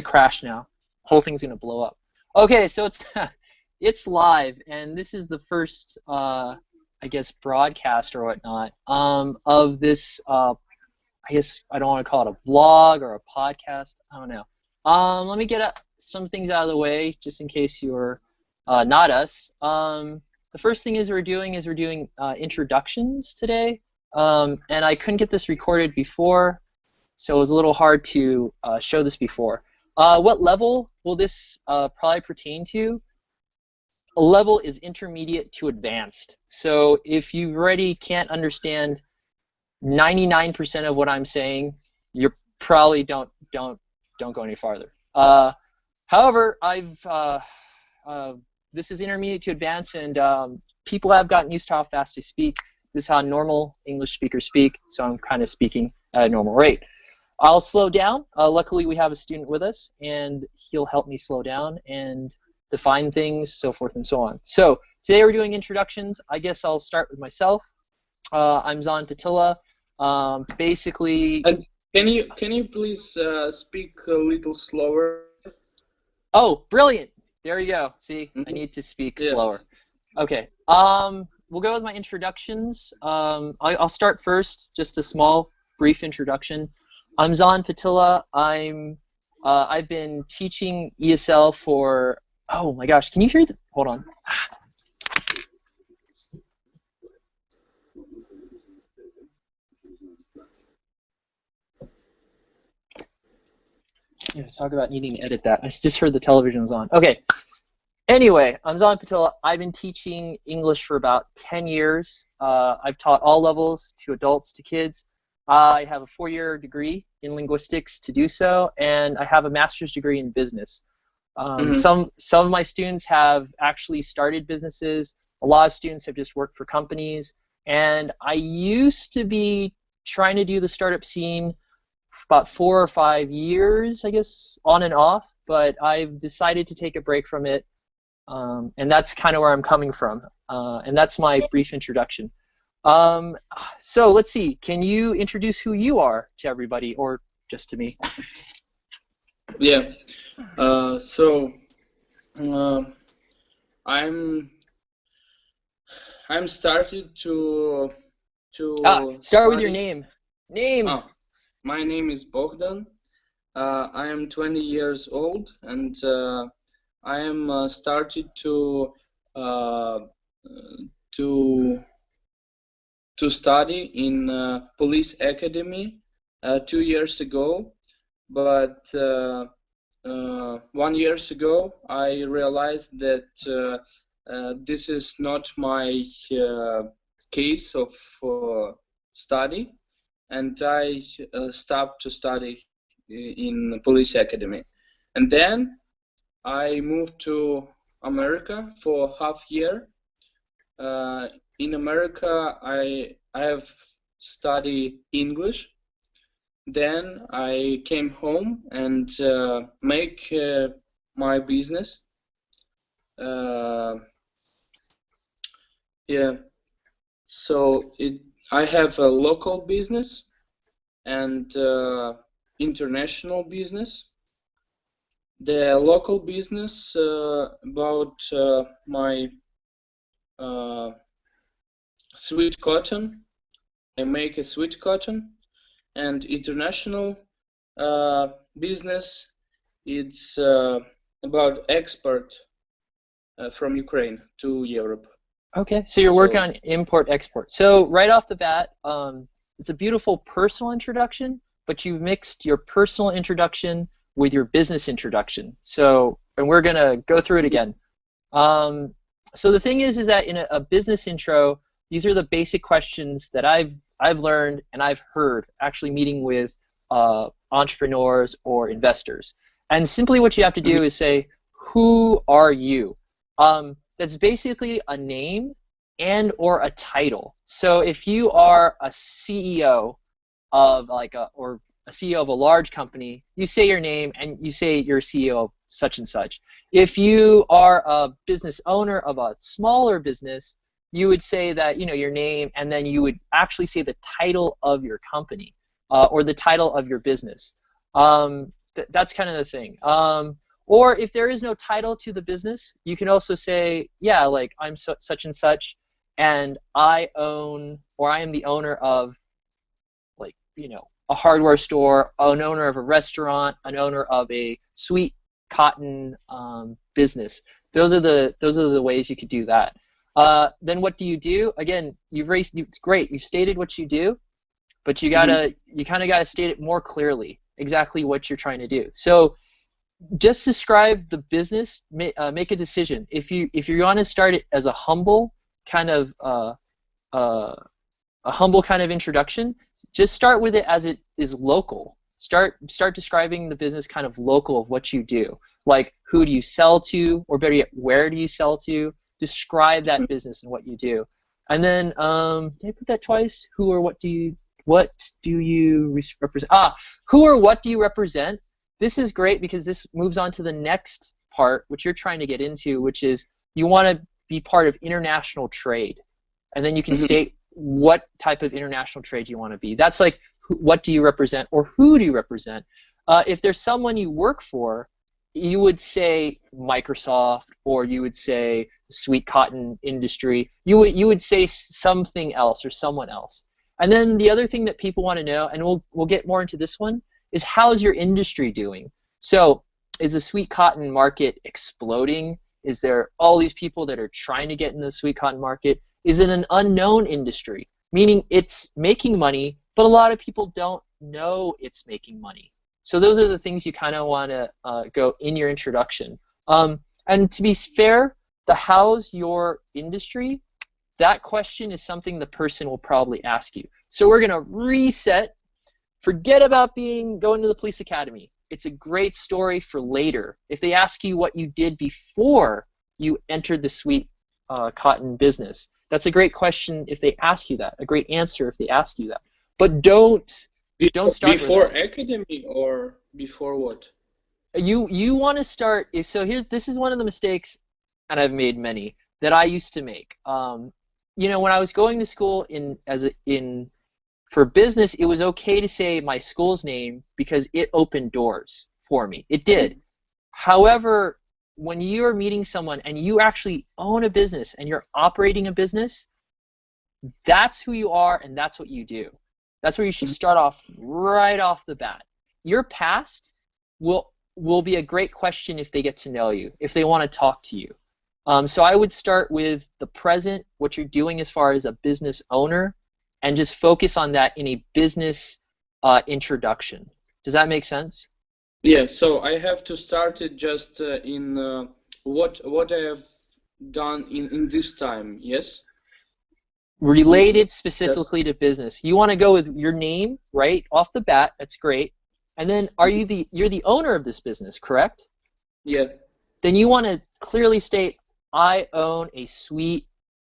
crash now. Whole thing's gonna blow up. Okay, so it's it's live, and this is the first, I guess, broadcast or whatnot of this. I guess I don't want to call it a vlog or a podcast. I don't know. Let me get some things out of the way, just in case you're not us. The first thing we're doing introductions today, and I couldn't get this recorded before, so it was a little hard to show this before. What level will this probably pertain to? A level is intermediate to advanced. So if you already can't understand 99% of what I'm saying, you probably don't go any farther. However, this is intermediate to advanced, and people have gotten used to how fast I speak. This is how normal English speakers speak, so I'm kind of speaking at a normal rate. I'll slow down. Luckily, we have a student with us, and he'll help me slow down and define things, so forth and so on. So today we're doing introductions. I guess I'll start with myself. I'm Zahn. Basically. And can you please speak a little slower? Oh, brilliant! There you go. See, Mm-hmm. I need to speak slower. Okay. We'll go with my introductions. I'll start first. Just a small, brief introduction. I'm Zahn Patilla. I've been teaching ESL for. Oh my gosh! Can you hear the? Hold on. Yeah, talk about needing to edit that. I just heard the television was on. Okay. Anyway, I'm Zahn Patilla. I've been teaching English for about 10 years. I've taught all levels, to adults, to kids. I have a 4-year degree in linguistics to do so, and I have a master's degree in business. Some of my students have actually started businesses. A lot of students have just worked for companies. And I used to be trying to do the startup scene about 4 or 5 years, I guess, on and off, but I've decided to take a break from it, and that's kind of where I'm coming from, and that's my brief introduction. So let's see, can you introduce who you are to everybody, or just to me? Yeah. I'm started to start with your name. My name is Bogdan. I am 20 years old, and I am started to study in police academy 2 years ago, but 1 year ago I realized that this is not my case of study, and I stopped to study in police academy. And then I moved to America for half year. In America, I have studied English. Then I came home and make my business. Yeah. So I have a local business and international business. The local business about my sweet cotton. I make a sweet cotton, and international business. It's about export from Ukraine to Europe. Okay, so you're working on import-export. So right off the bat, it's a beautiful personal introduction, but you've mixed your personal introduction with your business introduction. So, and we're gonna go through it again. So the thing is that in a business intro, these are the basic questions that I've learned and I've heard actually meeting with entrepreneurs or investors. And simply what you have to do is say, who are you? That's basically a name and or a title. So if you are a CEO of or a CEO of a large company, you say your name and you say you're CEO of such and such. If you are a business owner of a smaller business, you would say that, you know, your name, and then you would actually say the title of your company or the title of your business. that's kind of the thing. Or if there is no title to the business, you can also say, yeah, like I'm such and such, and I own, or I am the owner of, like, a hardware store, an owner of a restaurant, an owner of a sweet cotton business. Those are the ways you could do that. Then what do you do? Again, it's great. You've stated what you do, but you kind of gotta state it more clearly, exactly what you're trying to do. So just describe the business. Make a decision. If you want to start it as a humble kind of introduction, just start with it as it is local. Start describing the business kind of local of what you do. Like, who do you sell to, or better yet, where do you sell to? Describe that business and what you do. And then, did I put that twice? Who or what do you represent? Who or what do you represent? This is great because this moves on to the next part, which you're trying to get into, which is you want to be part of international trade. And then you can state what type of international trade you want to be. That's like, what do you represent, or who do you represent? If there's someone you work for, you would say Microsoft, or you would say sweet cotton industry. You would say something else or someone else. And then the other thing that people want to know, and we'll get more into this one, is how's your industry doing? So is the sweet cotton market exploding? Is there all these people that are trying to get in the sweet cotton market? Is it an unknown industry, meaning it's making money, but a lot of people don't know it's making money? So those are the things you kind of want to go in your introduction. And to be fair, the how's your industry, that question is something the person will probably ask you. So we're going to reset. Forget about going to the police academy. It's a great story for later. If they ask you what you did before you entered the sweet cotton business, that's a great question if they ask you that. A great answer if they ask you that. But don't start before with that. academy, or before what? You want to start. So this is one of the mistakes, and I've made many, that I used to make. When I was going to school for business, it was okay to say my school's name because it opened doors for me. It did. However, when you're meeting someone and you actually own a business and you're operating a business, that's who you are and that's what you do. That's where you should start off right off the bat. Your past will be a great question if they get to know you, if they want to talk to you. So I would start with the present, what you're doing as far as a business owner, and just focus on that in a business introduction. Does that make sense? Yeah, so I have to start it just in what I have done in this time, yes? Related specifically to business. You want to go with your name right off the bat. That's great. And then you're the owner of this business, correct? Yeah. Then you want to clearly state, I own a sweet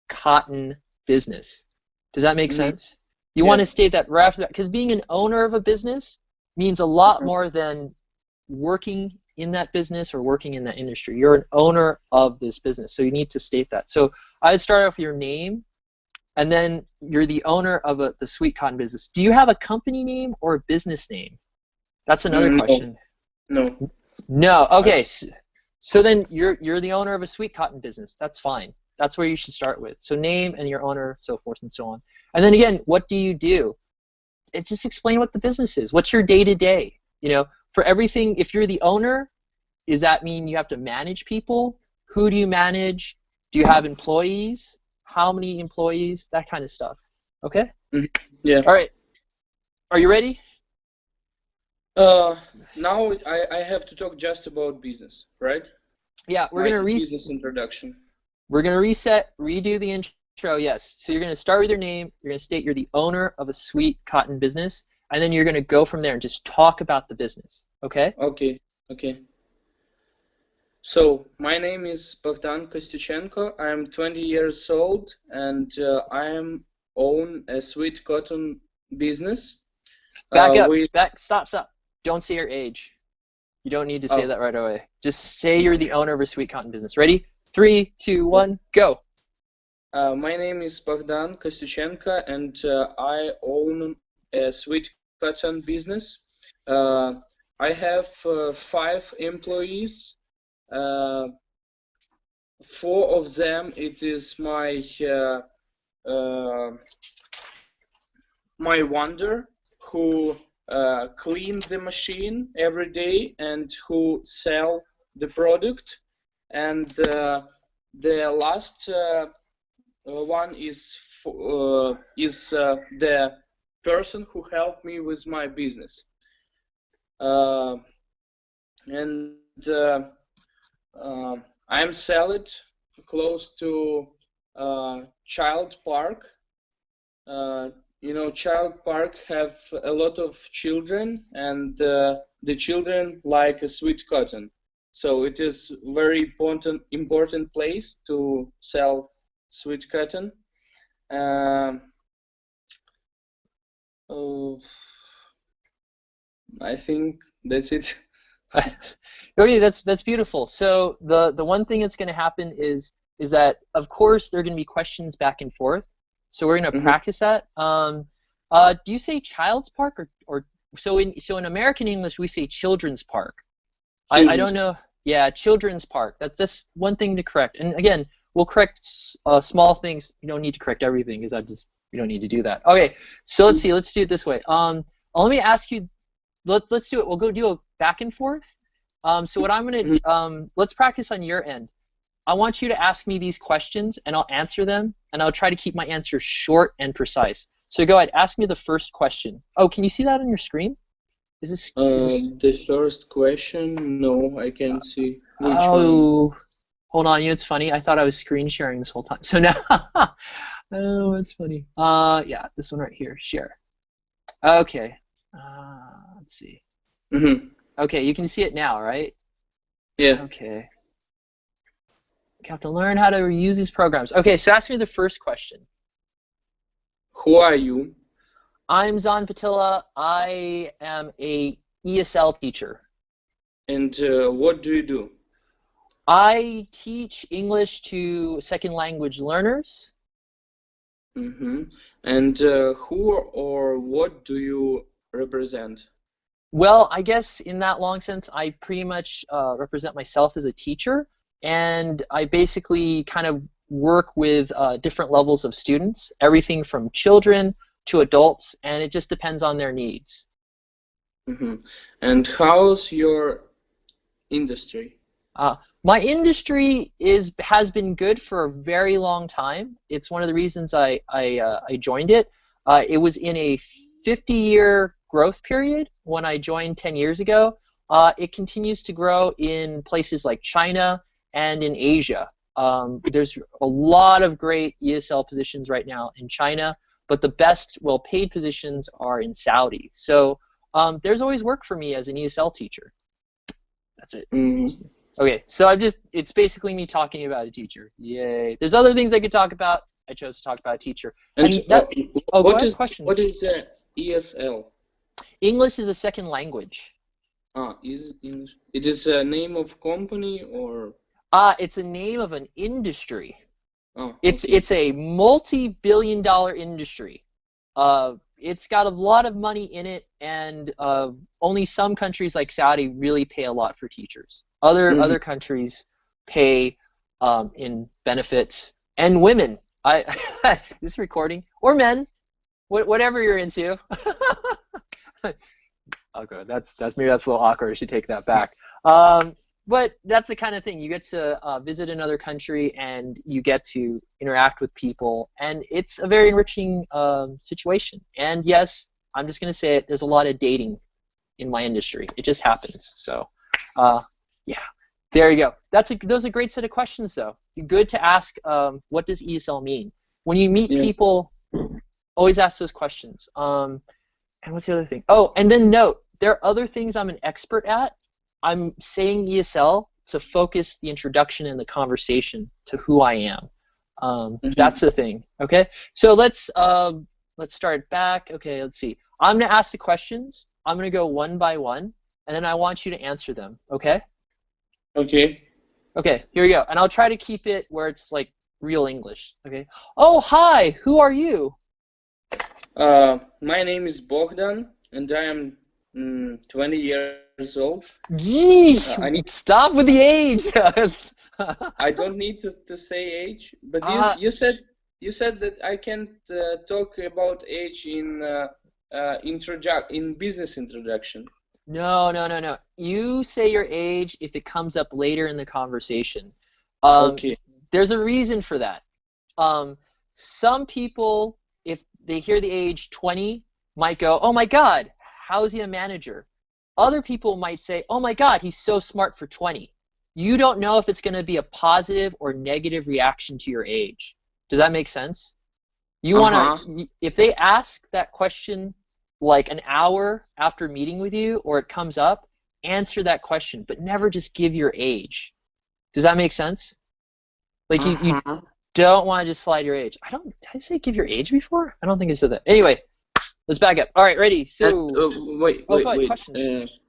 cotton business. Does that make sense? You want to state that right after that, because being an owner of a business means a lot more than working in that business or working in that industry. You're an owner of this business, so you need to state that. So I'd start off with your name, and then you're the owner of the sweet cotton business. Do you have a company name or a business name? That's another question. No. No. Okay. So then you're the owner of a sweet cotton business. That's fine. That's where you should start with. So name and your owner, so forth and so on. And then again, what do you do? Just explain what the business is. What's your day-to-day? For everything, if you're the owner, does that mean you have to manage people? Who do you manage? Do you have employees? How many employees? That kind of stuff. Okay? Yeah. All right. Are you ready? Now I have to talk just about business, right? Yeah, we're going to business introduction. We're going to reset, redo the intro, yes. So you're going to start with your name, you're going to state you're the owner of a sweet cotton business, and then you're going to go from there and just talk about the business, okay? Okay. So my name is Bogdan Kostyuchenko. I'm 20 years old, and I own a sweet cotton business. Stop. Don't say your age. You don't need to say that right away. Just say you're the owner of a sweet cotton business. Ready? 3, 2, 1, go. My name is Bogdan Kostyuchenko, and I own a sweet cotton business. I have 5 employees. 4 of them it is uh, my wonder who clean the machine every day and who sell the product, and the last one is the person who helped me with my business, and I'm selling close to child park. Child park have a lot of children, and the children like a sweet cotton. So it is very important place to sell sweet cotton. Oh, I think that's it. Okay, that's beautiful. So the one thing that's going to happen is that of course there are going to be questions back and forth. So we're going to practice that. Do you say child's park or so in American English we say children's park? I don't know. Yeah, children's park. That's one thing to correct. And again, we'll correct small things. You don't need to correct everything because you don't need to do that. Okay, so let's see. Let's do it this way. Let me ask you. Let's do it. We'll go do a back and forth. So what I'm gonna let's practice on your end. I want you to ask me these questions, and I'll answer them, and I'll try to keep my answers short and precise. So go ahead, ask me the first question. Oh, can you see that on your screen? Is this the first question? No, I can't see. Which one? Hold on. It's funny. I thought I was screen sharing this whole time. So now, oh, it's funny. Yeah, this one right here. Share. Okay. Let's see. Okay, you can see it now, right? Yeah. Okay. You have to learn how to use these programs. Okay, so ask me the first question. Who are you? I'm Zahn Patilla. I am a ESL teacher. And what do you do? I teach English to second language learners. And who or what do you represent? Well, I guess in that long sense, I pretty much represent myself as a teacher, and I basically kind of work with different levels of students, everything from children to adults, and it just depends on their needs. And how's your industry? My industry has been good for a very long time. It's one of the reasons I joined it. It was in a 50-year growth period when I joined 10 years ago. It continues to grow in places like China and in Asia. There's a lot of great ESL positions right now in China, but the best well-paid positions are in Saudi. So there's always work for me as an ESL teacher. That's it. Okay, so it's basically me talking about a teacher. Yay. There's other things I could talk about. I chose to talk about a teacher. And what is ESL? English is a second language. Is it English? It is a name of company or? It's a name of an industry. Okay. It's a multi-billion-dollar industry. It's got a lot of money in it, and only some countries like Saudi really pay a lot for teachers. Other countries pay in benefits, and women. This recording, or men, whatever you're into. Okay, maybe that's a little awkward. I should take that back. But that's the kind of thing. You get to visit another country, and you get to interact with people, and it's a very enriching situation. And yes, I'm just going to say it, there's a lot of dating in my industry. It just happens. So, yeah, there you go. Those are a great set of questions, though. Good to ask, what does ESL mean? When you meet people, always ask those questions. And what's the other thing? Oh, and then note, there are other things I'm an expert at. I'm saying ESL to focus the introduction and the conversation to who I am. That's the thing. Okay, so let's start back. Okay, let's see. I'm gonna ask the questions. I'm gonna go one by one, and then I want you to answer them. Okay? Okay. Okay, here we go. And I'll try to keep it where it's like real English. Okay. Oh, hi. Who are you? My name is Bogdan, and I am 20 years old. Yee! I need. Stop with the age. I don't need to say age, but uh, you said that I can't talk about age in business introduction. no. You say your age if it comes up later in the conversation. Um, Okay. there's a reason for that. Um, some people, if they hear the age 20, might go, "Oh my God, how is he a manager?" Other people might say, "Oh my God, he's so smart for 20." You don't know if it's going to be a positive or negative reaction to your age. Does that make sense? You want Uh-huh. to, if they ask that question like an hour after meeting with you or it comes up, answer that question, but never just give your age. Does that make sense? Like you Uh-huh. don't want to just slide your age. Did I say give your age before? I don't think I said that. Anyway, let's back up. All right, ready? And, So, wait, oh, wait, go ahead, wait. questions.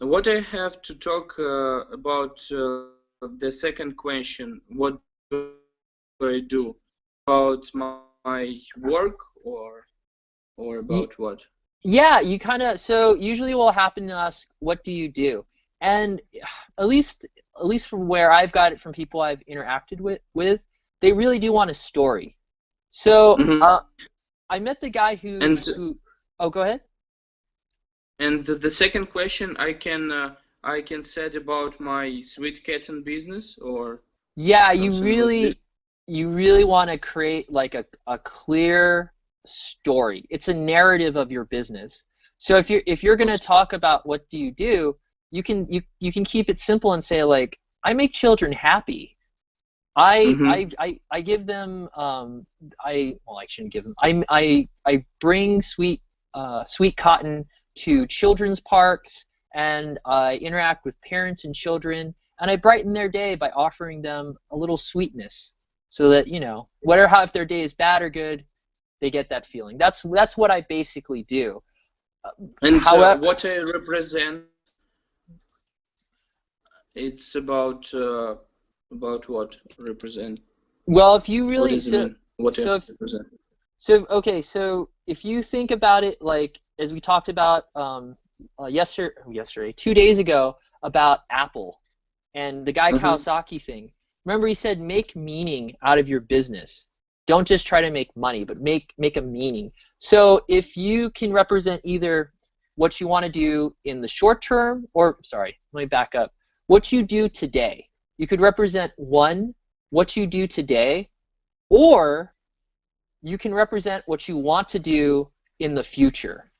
What I have to talk about the second question, what do I do? About my work or Y- about what? Yeah, you kind of, so usually what will happen to us, what do you do? And at least at least from where I've got it from people I've interacted with, they really do want a story. So Mm-hmm. I met the guy And who oh, go ahead. the second question I can said about my sweet kitten business or Yeah, something like this. you really want to create like a clear story. It's a narrative of your business. So if you're going to talk about what do, you can keep it simple and say like I make children happy. Mm-hmm. I give them I shouldn't give them. I bring sweet cotton to children's parks and I interact with parents and children and I brighten their day by offering them a little sweetness so that, whatever how if their day is bad or good, they get that feeling. That's what I basically do. And However, what I represent, it's about what represent. well, if you What really does it mean? What I so if represent? okay, so if you think about it like as we talked about yesterday, 2 days ago about Apple and the Guy Mm-hmm. Kawasaki thing. Remember he said make meaning out of your business. Don't just try to make money, but make a meaning. So if you can represent either what you want to do in the short term or sorry, let me back up. What you do today. You could represent one, what you do today, or you can represent what you want to do in the future.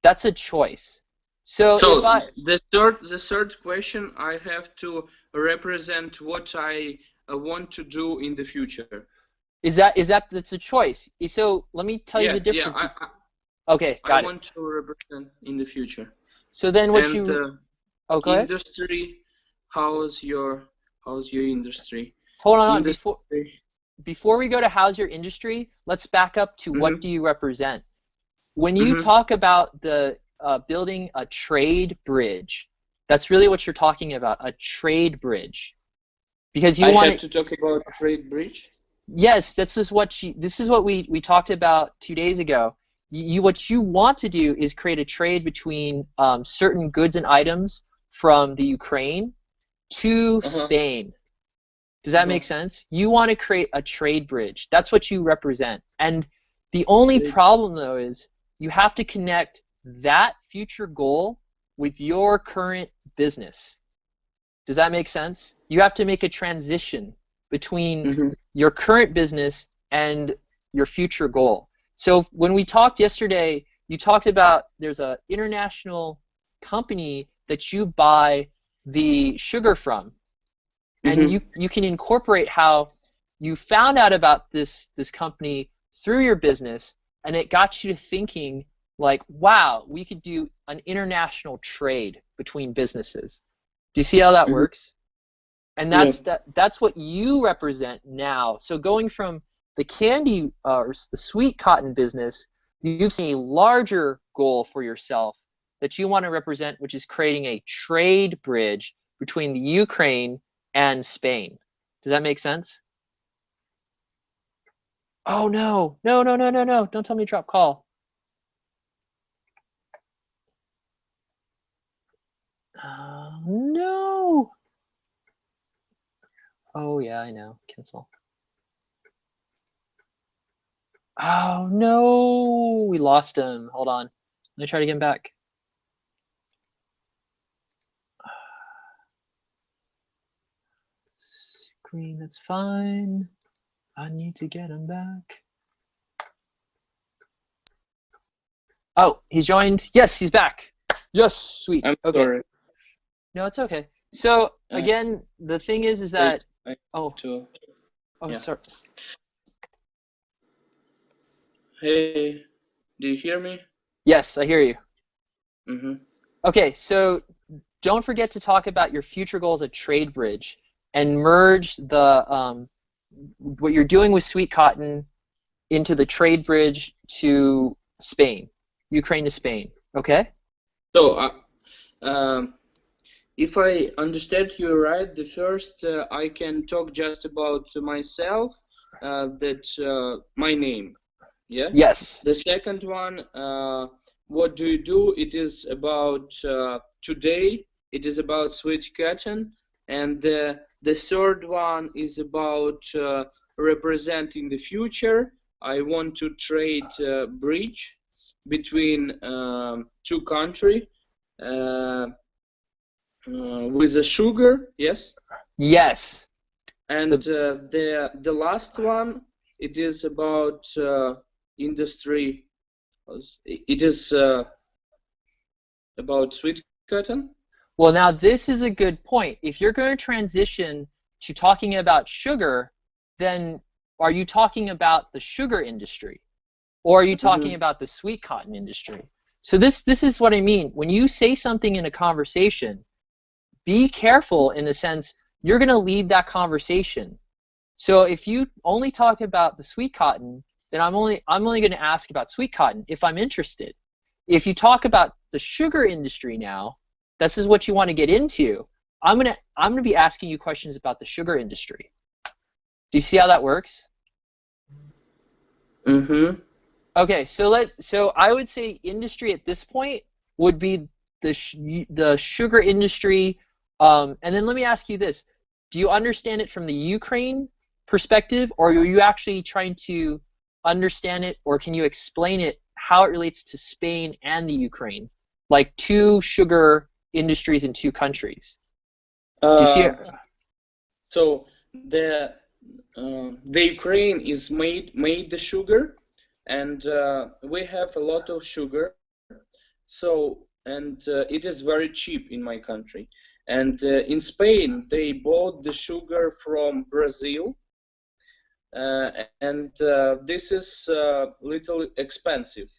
That's a choice. So if So I the third question, I have to represent what I want to do in the future. that's a choice. So let me tell you the Yeah. difference. Okay, I got it. want to represent in the future. So then what And you oh go ahead. industry, how's your industry? Hold on. Industry. Before we go to how's your industry, let's back up to what Mm-hmm. do you represent. When you Mm-hmm. talk about the building a trade bridge, that's really what you're talking about, a trade bridge. Because you I want have to to talk about trade bridge. Yes, this is what we talked about 2 days ago. What you want to do is create a trade between certain goods and items from the Ukraine to Uh-huh. Spain. Does that Uh-huh. make sense? You want to create a trade bridge. That's what you represent. And the only Trade. problem though is you have to connect that future goal with your current business. Does that make sense? You have to make a transition between Mm-hmm. your current business and your future goal. So when we talked yesterday, you talked about there's an international company that you buy the sugar from, and Mm-hmm. you can incorporate how you found out about this company through your business, and it got you to thinking like, wow, we could do an international trade between businesses. Do you see how that Mm-hmm. works? And Yeah. that's what you represent now. So going from the candy or the sweet cotton business, you've seen a larger goal for yourself that you want to represent, which is creating a trade bridge between the Ukraine and Spain. Does that make sense? Oh no! Don't tell me to drop call. No. Oh yeah, I know. Cancel. Oh no, we lost him. Hold on. Let me try to get him back. Screen, that's fine. I need to get him back. Oh, he's joined. Yes, he's back. Yes, sweet. I'm Okay. sorry. No, it's okay. So again, the thing is that oh, Yeah. sorry. Hey, do you hear me? Yes, I hear you. Mm-hmm. Okay, so don't forget to talk about your future goals at TradeBridge and merge the what you're doing with Sweet Cotton into the TradeBridge to Spain, Ukraine to Spain. Okay? So, if I understand you right, the first I can talk just about myself, my name, yeah? Yes. The second one, what do you do? It is about today, it is about Sweet Cotton, and the third one is about representing the future. I want to trade bridge between two countries. With the sugar, yes. Yes. And the last one, it is about industry. It is about sweet cotton. Well, now this is a good point. If you're going to transition to talking about sugar, then are you talking about the sugar industry? Or are you talking about the sweet cotton industry? So this is what I mean. When you say something in a conversation, be careful in the sense you're going to lead that conversation. So if you only talk about the sweet cotton, then I'm only going to ask about sweet cotton if I'm interested. If you talk about the sugar industry now, this is what you want to get into. I'm gonna be asking you questions about the sugar industry. Do you see how that works? Mm-hmm. Okay, so I would say industry at this point would be the sugar industry. And then let me ask you this: do you understand it from the Ukraine perspective, or are you actually trying to understand it, or can you explain it how it relates to Spain and the Ukraine, like two sugar industries in two countries? Do you see it? So the Ukraine is made the sugar, and we have a lot of sugar. So it is very cheap in my country. And in Spain, they bought the sugar from Brazil, and this is little expensive.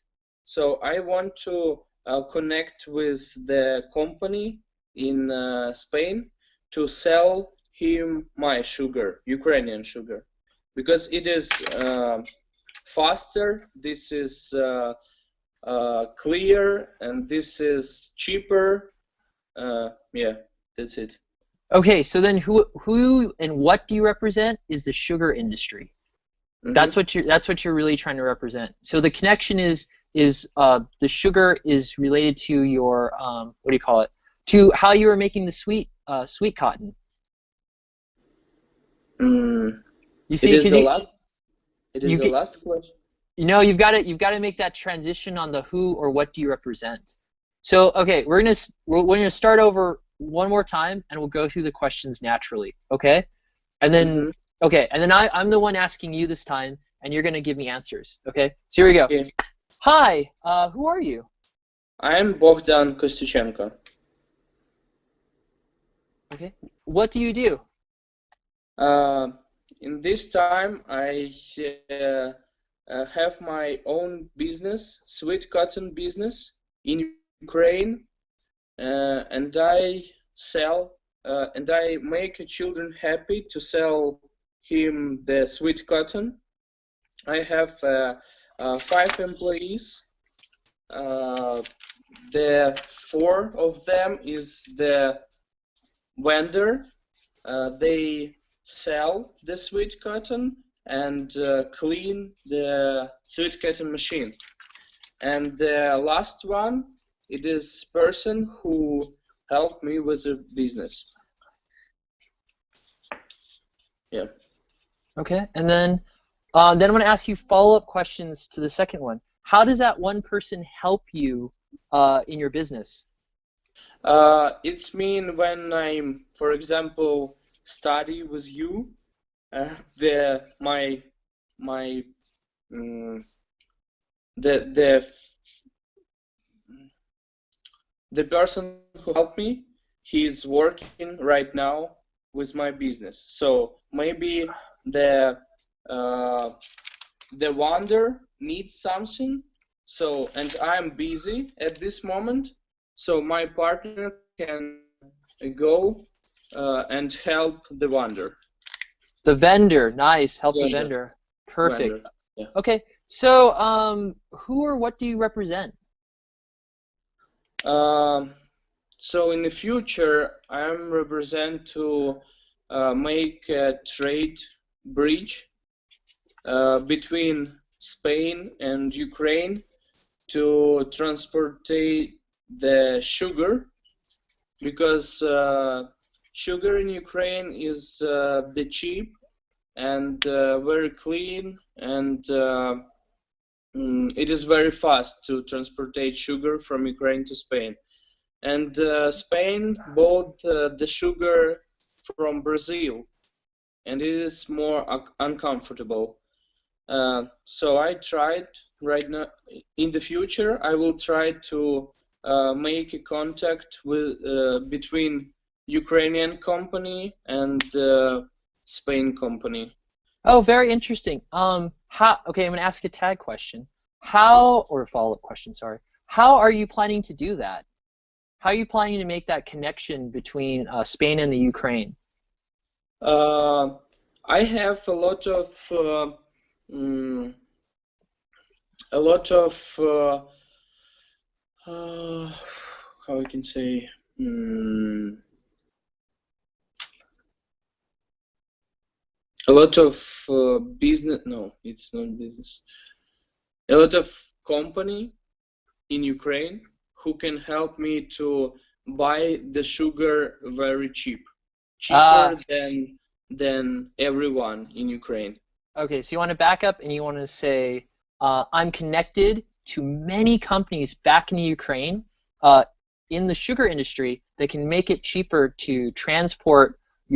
So I want to connect with the company in Spain to sell him my sugar, Ukrainian sugar, because it is faster. This is clear, and this is cheaper. Yeah, that's it. Okay, so then who and what do you represent is the sugar industry. That's what you're really trying to represent. So the connection is the sugar is related to your what do you call it? To how you are making the sweet cotton. You see, It is because the last. It is the you last question. you know you've got to make that transition on the who or what do you represent. So okay, we're gonna start over one more time and we'll go through the questions naturally. Okay, and then okay, and then I'm the one asking you this time, and you're gonna give me answers. Okay, so here we go. Okay. Hi, who are you? I am Bogdan Kostyuchenko. Okay, what do you do? In this time, I have my own business, sweet cotton business in Ukraine, and I sell and I make children happy to sell him the sweet cotton. I have 5 employees. The 4 of them is the vendor. They sell the sweet cotton and clean the sweet cotton machine. And the last one, it is person who help me with the business. Yeah. Okay, and then I'm going to ask you follow-up questions to the second one. How does that one person help you in your business? It's mean when I'm, for example, study with you, the my my mm, the person who helped me, he's working right now with my business. So maybe the uh, the vendor needs something. So and I'm busy at this moment. So my partner can go and help the vendor. The vendor, nice, help the Vendor. vendor. Vendor. Perfect. Yeah. Okay, so who or what do you represent? So in the future, I'm represent to make a trade bridge between Spain and Ukraine to transport the sugar, because sugar in Ukraine is the cheap and very clean, and it is very fast to transport sugar from Ukraine to Spain. And Spain bought the sugar from Brazil, and it is more uncomfortable. So I tried right now. In the future, I will try to make a contact with between Ukrainian company and Spain company. Oh, very interesting. Okay, I'm gonna ask a tag question. How, or a follow-up question, sorry. How are you planning to do that? How are you planning to make that connection between Spain and the Ukraine? I have a lot of mm, a lot of how I can say a lot of business. No, it's not business. A lot of company in Ukraine who can help me to buy the sugar very cheap, Ah, cheaper than everyone in Ukraine. okay, so you want to back up and you want to say, I'm connected to many companies back in the Ukraine uh, in the sugar industry that can make it cheaper to transport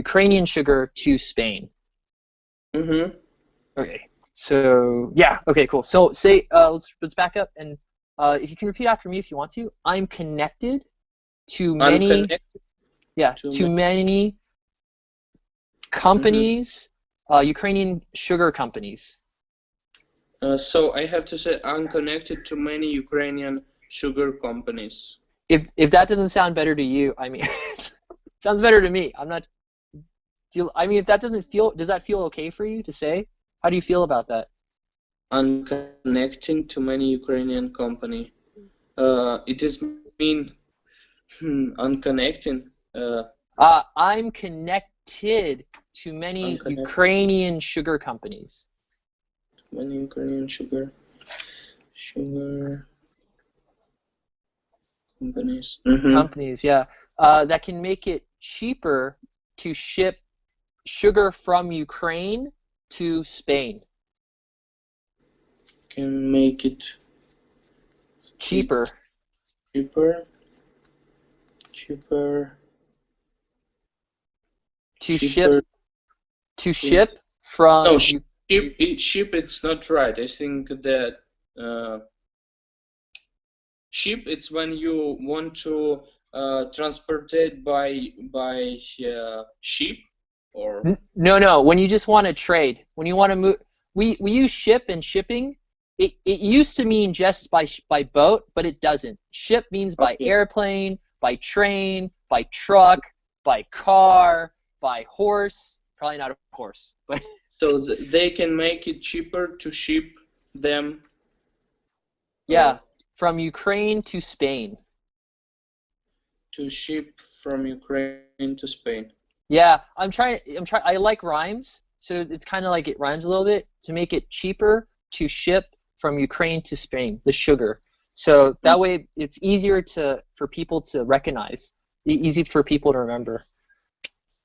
Ukrainian sugar to Spain. Mm-hmm. Okay, so yeah, okay, cool. So say, let's back up and if you can repeat after me if you want to. I'm connected to I'm many, connected yeah, to to many. many Mm-hmm. companies, Ukrainian sugar companies. So I have to say I'm connected to many Ukrainian sugar companies. If that doesn't sound better to you, I mean, sounds better to me. I'm not. I mean, if that doesn't feel, does that feel okay for you to say? How do you feel about that? I'm connecting to many Ukrainian company. It is mean I'm connecting. I'm connected to I'm many connected Ukrainian sugar companies. to many Ukrainian sugar companies. Mm-hmm. Companies, yeah, that can make it cheaper to ship sugar from Ukraine to Spain. Can make it Cheaper cheaper, cheaper, to ship cheaper. to To, ship from no, you. ship. It's not right. I think that uh, ship. It's when you want to transport it by ship or. No. When you just want to trade, when you want to move, we use ship and shipping. It used to mean just by boat, but it doesn't. Ship means by Okay. airplane, by train, by truck, by car, by horse. Probably not a horse, but So they can make it cheaper to ship them yeah, from Ukraine to Spain. to ship from Ukraine to Spain. Yeah, I'm trying. I like rhymes, so it's kind of like it rhymes a little bit to make it cheaper to ship from Ukraine to Spain, the sugar. So that way it's easier to for people to recognize. easy for people to remember.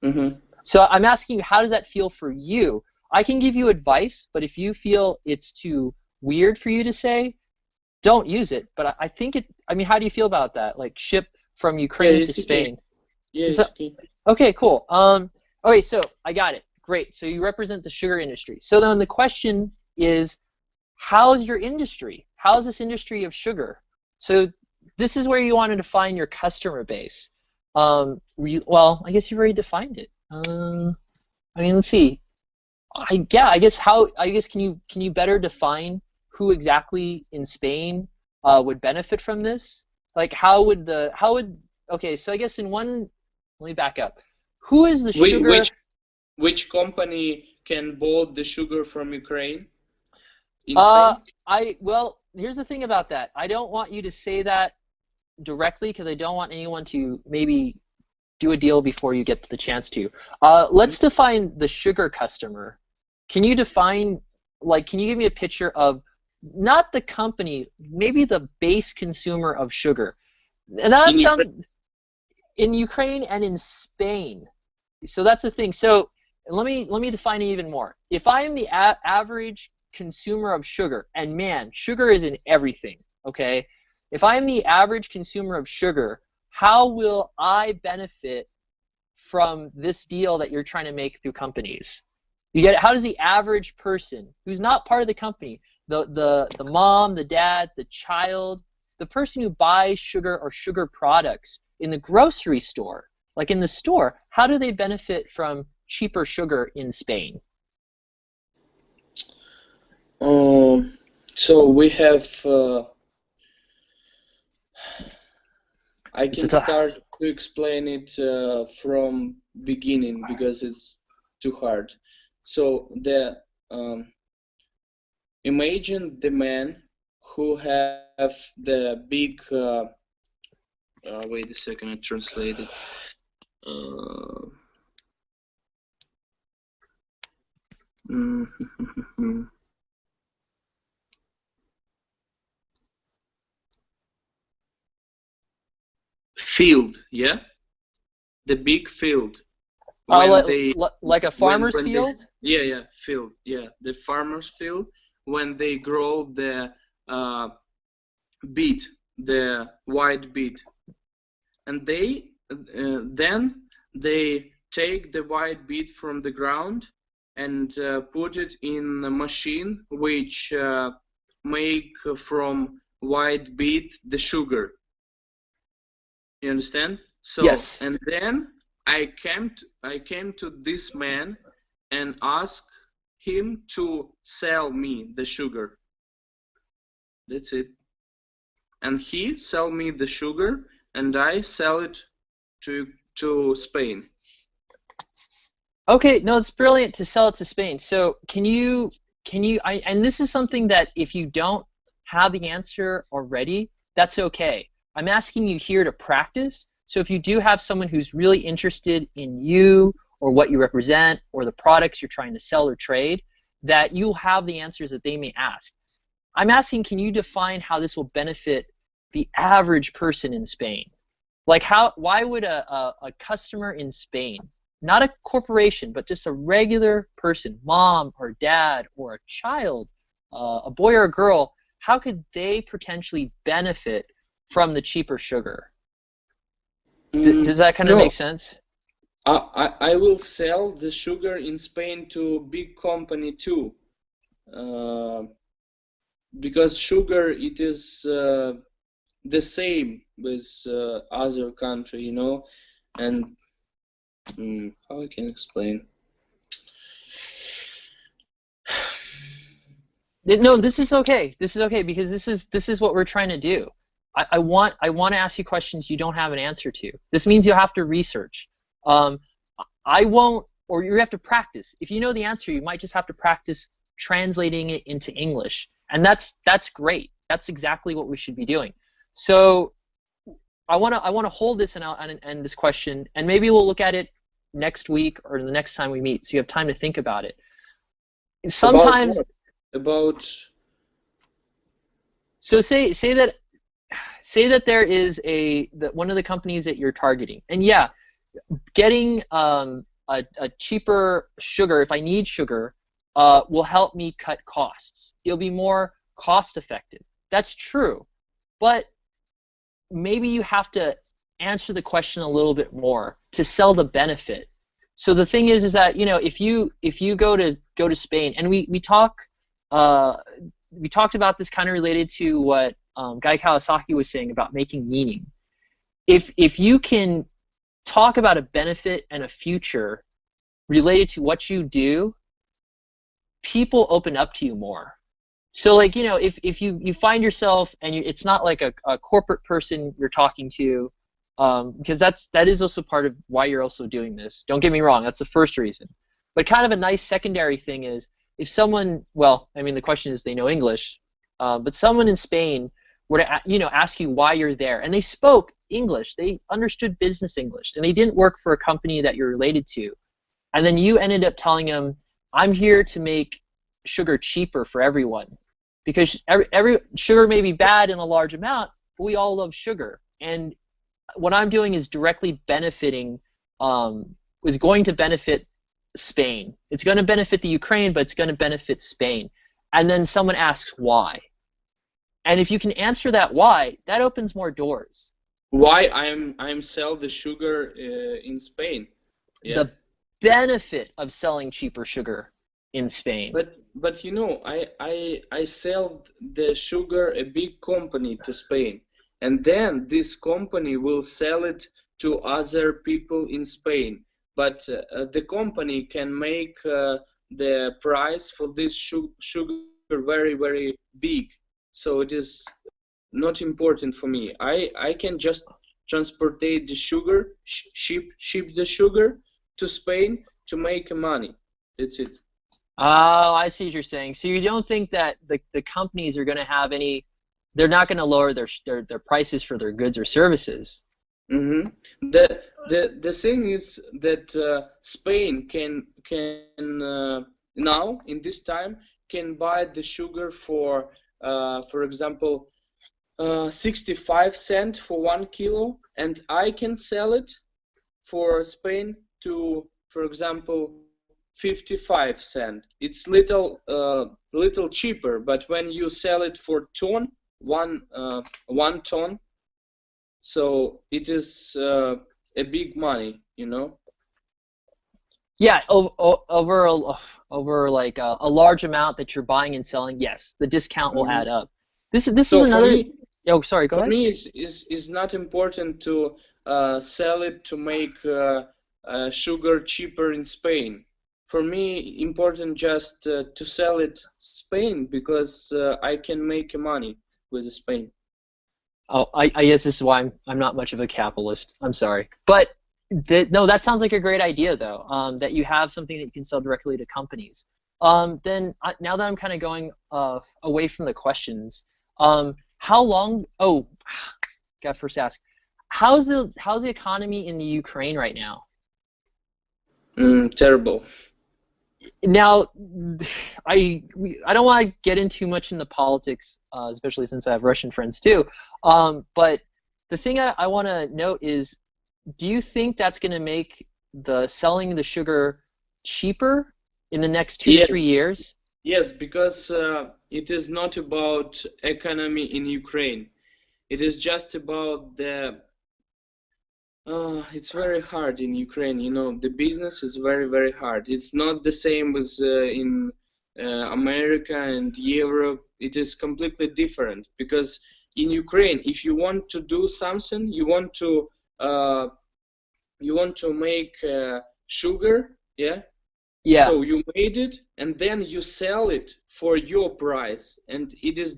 Mm-hmm. So I'm asking you, how does that feel for you? I can give you advice, but if you feel it's too weird for you to say, don't use it. But I think it, I mean, how do you feel about that? Like ship from Yeah, Ukraine to it's okay. Spain. Yeah, So, it's okay. okay, cool. Okay, so I got it. Great. So you represent the sugar industry. So then the question is, how's your industry? How's this industry of sugar? So this is where you want to define your customer base. Well, I guess you've already defined it. I mean, let's see. I guess can you better define who exactly in Spain would benefit from this? Like how would okay, so I guess in one, let me back up. Who is the Whi- sugar? Which which company can bought the sugar from Ukraine in Uh, Spain? well, here's the thing about that. I don't want you to say that directly because I don't want anyone to maybe do a deal before you get the chance to. Let's define the sugar customer. Can you define, like, can you give me a picture of not the company, maybe the base consumer of sugar? And In that sounds Ukraine? in Ukraine and in Spain. So that's the thing. So let me define it even more. If I am the average consumer of sugar, and man, sugar is in everything, okay? If I am the average consumer of sugar, how will I benefit from this deal that you're trying to make through companies? You get it? How does the average person who's not part of the company, the mom, the dad, the child, the person who buys sugar or sugar products in the grocery store, like in the store, how do they benefit from cheaper sugar in Spain? So we have. I It's a can tough. start to explain it from beginning because it's too hard. So the imagine the man who have the big. Wait a second, I translated. Uh, field, yeah, the big field when they Like a farmer's when they field? yeah field, yeah, the farmers field when they grow the uh, beet, the white beet, and they then they take the white beet from the ground and put it in a machine which make from white beet the sugar. You understand? So, Yes. and then I came to this man and asked him to sell me the sugar. That's it. And he sell me the sugar and I sell it to Spain. Okay, no, it's brilliant to sell it to Spain. So and this is something that if you don't have the answer already, that's okay. I'm asking you here to practice. So if you do have someone who's really interested in you or what you represent or the products you're trying to sell or trade, that you'll have the answers that they may ask. I'm asking, can you define how this will benefit the average person in Spain? Like why would a customer in Spain, not a corporation, but just a regular person, mom or dad or a child, a boy or a girl, how could they potentially benefit from the cheaper sugar? Does that kind of No, make sense? I will sell the sugar in Spain to big company too, uh, because sugar it is the same with other country, you know, and how I can explain? No, this is okay. This is okay because this is what we're trying to do. I want to ask you questions you don't have an answer to. This means you have to research. Um, I won't, or you have to practice. If you know the answer, you might just have to practice translating it into English, and that's great. That's exactly what we should be doing. So I want to hold this and this question, and maybe we'll look at it next week or the next time we meet, so you have time to think about it. About Sometimes, what? About so say that say that there is one of the companies that you're targeting, and yeah, getting a cheaper sugar, if I need sugar, will help me cut costs. It'll be more cost effective. That's true, but maybe you have to answer the question a little bit more to sell the benefit. So the thing is that if you go to Spain, and uh, we talked about this kind of related to what Guy Kawasaki was saying about making meaning. If you can talk about a benefit and a future related to what you do, people open up to you more. So like, if you find yourself and it's not like a corporate person you're talking to, because that is also part of why you're also doing this. Don't get me wrong, that's the first reason. But kind of a nice secondary thing is if someone, well, I mean the question is they know English, but someone in Spain were to ask you why you're there, and they spoke English, they understood business English, and they didn't work for a company that you're related to, and then you ended up telling them, I'm here to make sugar cheaper for everyone, because every sugar may be bad in a large amount, but we all love sugar, and what I'm doing is directly benefiting, is going to benefit Spain. It's going to benefit the Ukraine, but it's going to benefit Spain. And then someone asks why. And if you can answer that why, that opens more doors. Why I'm sell the sugar in Spain? Yeah. The benefit of selling cheaper sugar in Spain. But I sell the sugar a big company to Spain, and then this company will sell it to other people in Spain. But the company can make the price for this sugar very, very big. So it is not important for me. I can just transportate the sugar, ship the sugar to Spain to make money. That's it. Oh, I see what you're saying. So you don't think that the companies are going to have any, they're not going to lower their prices for their goods or services. Mm-hmm. The thing is that Spain can now in this time can buy the sugar for example 65 cents for 1 kilo, and I can sell it for Spain to, for example, 55 cents. It's little cheaper, but when you sell it for one ton, so it is a big money, Yeah, over like a large amount that you're buying and selling, yes, the discount will add up. This is So for another. me, Oh, sorry, go for ahead. me, is not important to sell it to make sugar cheaper in Spain. For me, important just to sell it Spain because I can make money with Spain. Oh, I guess this is why I'm not much of a capitalist. I'm sorry, but no, that sounds like a great idea though. That you have something that you can sell directly to companies. Then now that I'm kind of going away from the questions, how long? Oh, got first ask. How's the economy in the Ukraine right now? Terrible. Now, I don't want to get in too much into politics, especially since I have Russian friends too. But the thing I want to note is, do you think that's going to make the selling the sugar cheaper in the next 2 to 3 Yes, years? yes, because it is not about economy in Ukraine. It is just about the it's very hard in Ukraine, the business is very, very hard. It's not the same as in America and Europe. It is completely different because in Ukraine, if you want to do something, uh, you want to make sugar, yeah? Yeah. So you made it and then you sell it for your price, and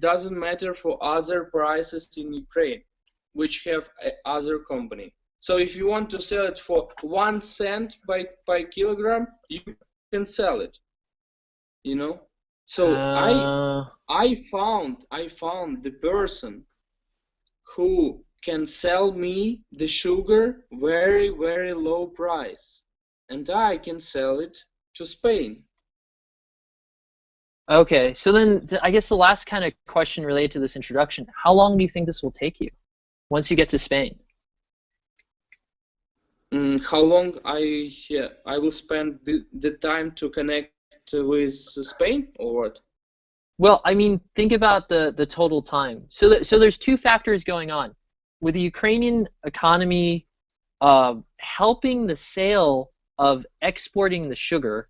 doesn't matter for other prices in Ukraine, which have other company. So if you want to sell it for 1 cent by kilogram, you can sell it. So Uh, I found the person who can sell me the sugar very, very low price, and I can sell it to Spain. Okay, so then I guess the last kind of question related to this introduction, how long do you think this will take you once you get to Spain? How long I will spend the time to connect with Spain or what? Well, I mean, think about the total time. So there's two factors going on. With the Ukrainian economy helping the sale of exporting the sugar,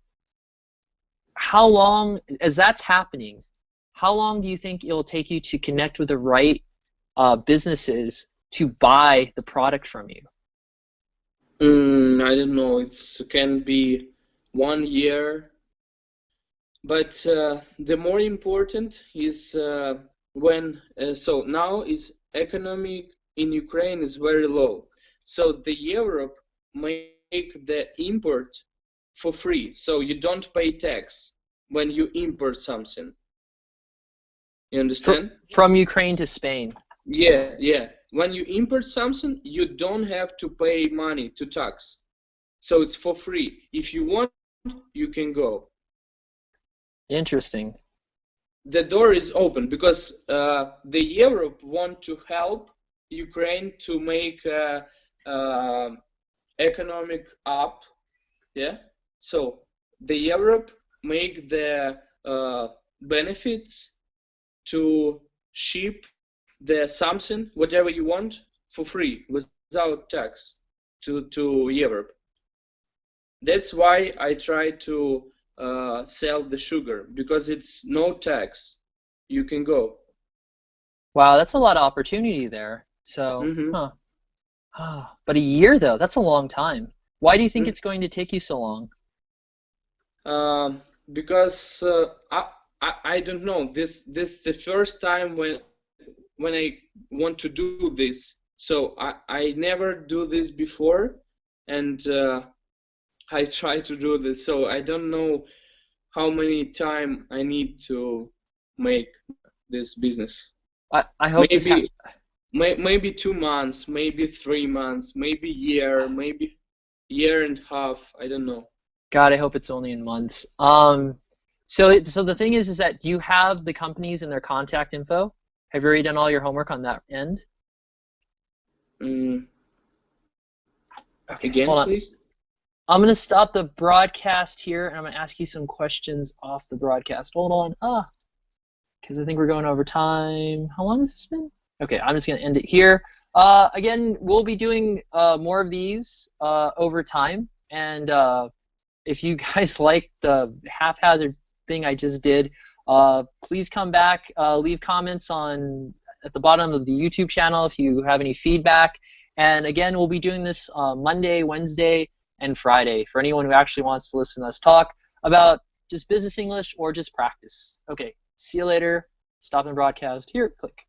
how long, as that's happening, how long do you think it'll take you to connect with the right businesses to buy the product from you? I don't know. It can be 1 year, but the more important is when. So now is economic in Ukraine is very low. So the Europe make the import for free, so you don't pay tax when you import something. You Fr understand? from Ukraine to Spain. Yeah, yeah. When you import something, you don't have to pay money to tax. So it's for free. If you want, you can go. Interesting. The door is open because the Europe want to help Ukraine to make economic up. Yeah. So the Europe make the benefits to ship the something, whatever you want, for free without tax to Europe. That's why I try to sell the sugar because it's no tax. You can go. Wow, that's a lot of opportunity there. So, hmm huh. But a year though, that's a long time. Why do you think mm it's going to take you so long? Because I don't know. This the first time when I want to do this. So I never do this before, and I try to do this. So I don't know how many time I need to make this business. I hope this ha Maybe maybe 2 months, maybe 3 months, maybe year, maybe year and a half. I don't know. God, I hope it's only in months. So the thing is that do you have the companies and their contact info? Have you already done all your homework on that end? Mm, Okay, hold again, on. please. I'm gonna stop the broadcast here, and I'm gonna ask you some questions off the broadcast. Hold on. Because I think we're going over time. How long has this been? Okay, I'm just gonna end it here. Again, we'll be doing more of these over time, and if you guys like the haphazard thing I just did, please come back, leave comments on at the bottom of the YouTube channel if you have any feedback. And again, we'll be doing this Monday, Wednesday, and Friday for anyone who actually wants to listen to us talk about just business English or just practice. Okay, see you later. Stop and broadcast. Here, click.